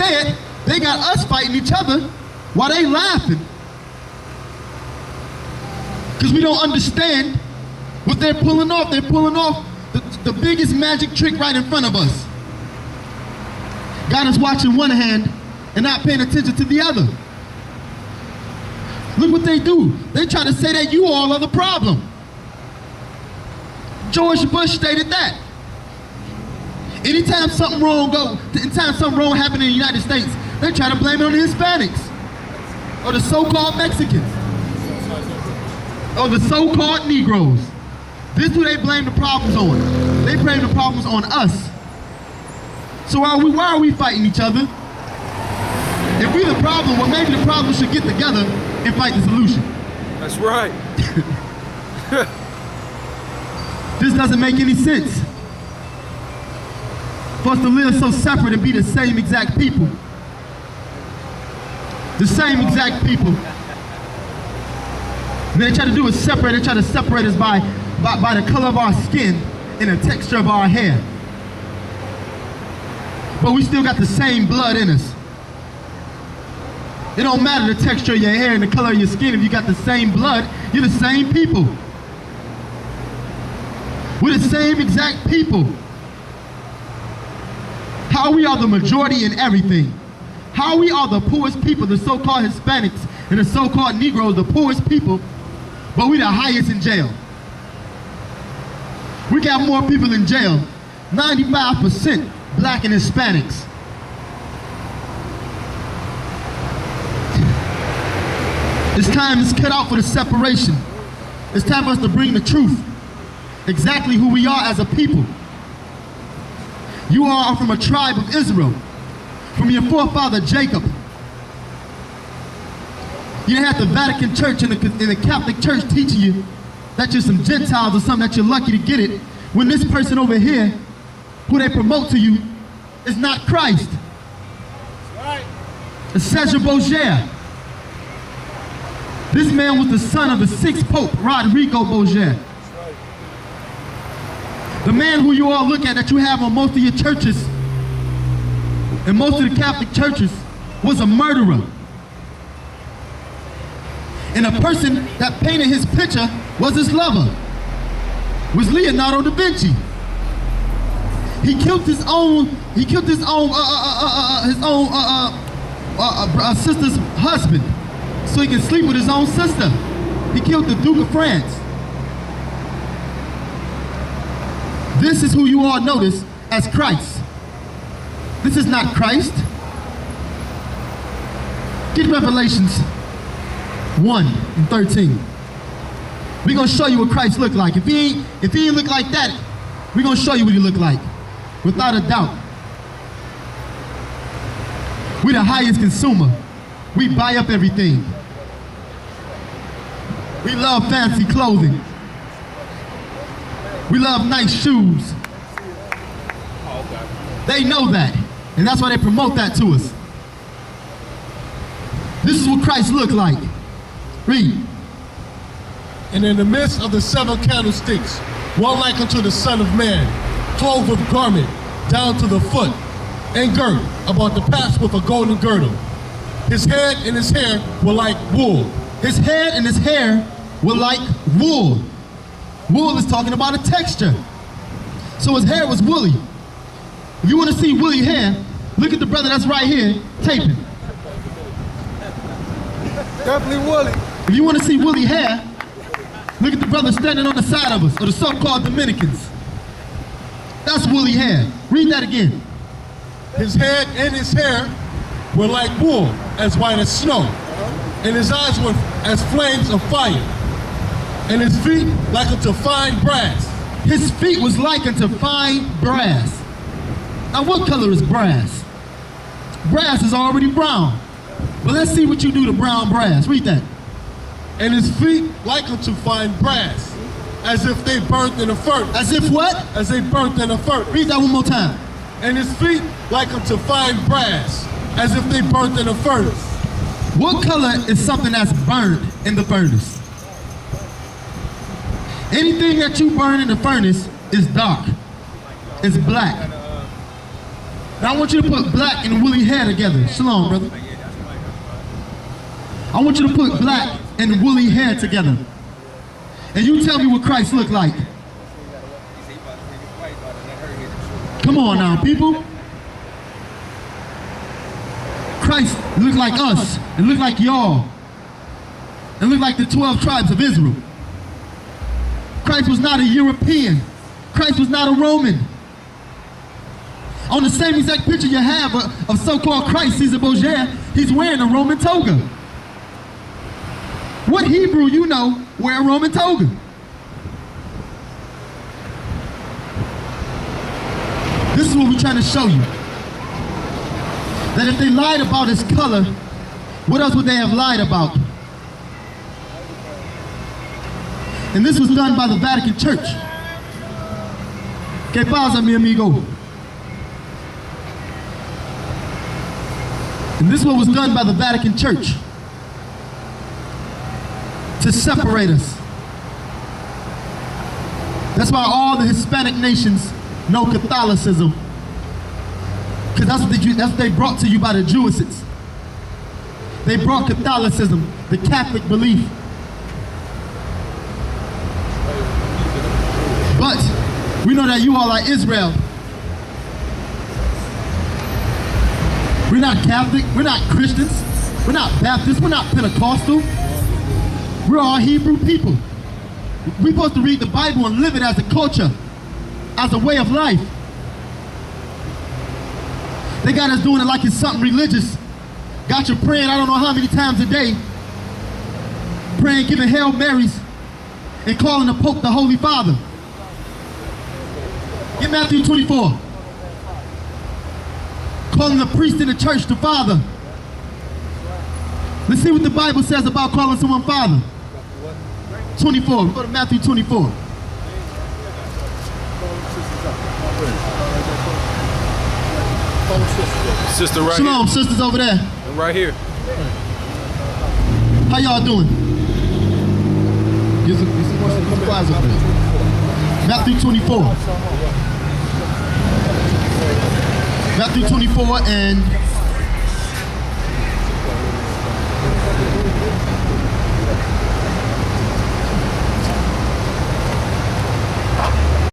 instead, they got us fighting each other while they laughing. Because we don't understand what they're pulling off. They're pulling off the biggest magic trick right in front of us. God is watching one hand and not paying attention to the other. Look what they do. They try to say that you all are the problem. George Bush stated that. Anytime something wrong happens in the United States, they try to blame it on the Hispanics or the so-called Mexicans or the so-called Negroes. This is who they blame the problems on. They blame the problems on us. So why are we fighting each other? If we're the problem, well, maybe the problem should get together and fight the solution. That's right. This doesn't make any sense. For us to live so separate and be the same exact people. The same exact people. What they try to do is separate. They try to separate us by the color of our skin and the texture of our hair. But we still got the same blood in us. It don't matter the texture of your hair and the color of your skin. If you got the same blood, you're the same people. We're the same exact people. How we are the majority in everything. How we are the poorest people, the so-called Hispanics and the so-called Negroes, the poorest people, but we the highest in jail. We got more people in jail, 95% black and Hispanics. It's time to cut out for the separation. It's time for us to bring the truth. Exactly who we are as a people. You are from a tribe of Israel, from your forefather Jacob. You didn't have the Vatican Church and the Catholic Church teaching you that you're some Gentiles or something, that you're lucky to get it, when this person over here, who they promote to you, is not Christ. That's right. It's Cesar Borgia. This man was the son of the sixth Pope, Rodrigo Borgia. The man who you all look at, that you have on most of your churches, and most of the Catholic churches, was a murderer. And the person that painted his picture was his lover, was Leonardo da Vinci. He killed his own sister's husband, so he could sleep with his own sister. He killed the Duke of France. This is who you all notice as Christ. This is not Christ. Get Revelations 1:13. We're gonna show you what Christ looked like. If he ain't look like that, we're gonna show you what he looked like, without a doubt. We're the highest consumer. We buy up everything. We love fancy clothing. We love nice shoes. They know that, and that's why they promote that to us. This is what Christ looked like. Read. And in the midst of the 7 candlesticks, one like unto the Son of Man, clothed with garment down to the foot, and girt about the paps with a golden girdle. His head and his hair were like wool. His head and his hair were like wool. Wool is talking about a texture. So his hair was woolly. If you want to see woolly hair, look at the brother that's right here taping. Definitely woolly. If you want to see woolly hair, look at the brother standing on the side of us, or the so-called Dominicans. That's woolly hair. Read that again. His head and his hair were like wool, as white as snow, and his eyes were as flames of fire, and his feet like unto fine brass. His feet was like unto fine brass. Now what color is brass? Brass is already brown. But let's see what you do to brown brass. Read that. And his feet like unto fine brass, as if they burnt in a furnace. As if what? As they burnt in a furnace. Read that one more time. And his feet like unto fine brass, as if they burnt in a furnace. What color is something that's burned in the furnace? Anything that you burn in the furnace is dark. It's black. Now I want you to put black and woolly hair together. Shalom, brother. I want you to put black and woolly hair together. And you tell me what Christ looked like. Come on now, people. Christ looked like us, and looked like y'all, and looked like the 12 tribes of Israel. Christ was not a European. Christ was not a Roman. On the same exact picture you have of so-called Christ, Caesar Borgia, he's wearing a Roman toga. What Hebrew you know wear a Roman toga? This is what we're trying to show you. That if they lied about his color, what else would they have lied about? And this was done by the Vatican Church. ¿Qué pasa, mi amigo? And this is what was done by the Vatican Church to separate us. That's why all the Hispanic nations know Catholicism, because that's what they brought to you by the Jewesses. They brought Catholicism, the Catholic belief. But we know that you all are Israel. We're not Catholic, we're not Christians, we're not Baptists, we're not Pentecostal. We're all Hebrew people. We're supposed to read the Bible and live it as a culture, as a way of life. They got us doing it like it's something religious. Got you praying I don't know how many times a day, praying, giving Hail Marys, and calling the Pope the Holy Father. Get Matthew 24. Calling the priest in the church the Father. Let's see what the Bible says about calling someone Father. 24. Go to Matthew 24. Sister right Shalom, sisters over there. here. Right here. How y'all doing? Get some flies up there. Matthew 24. Matthew 24 and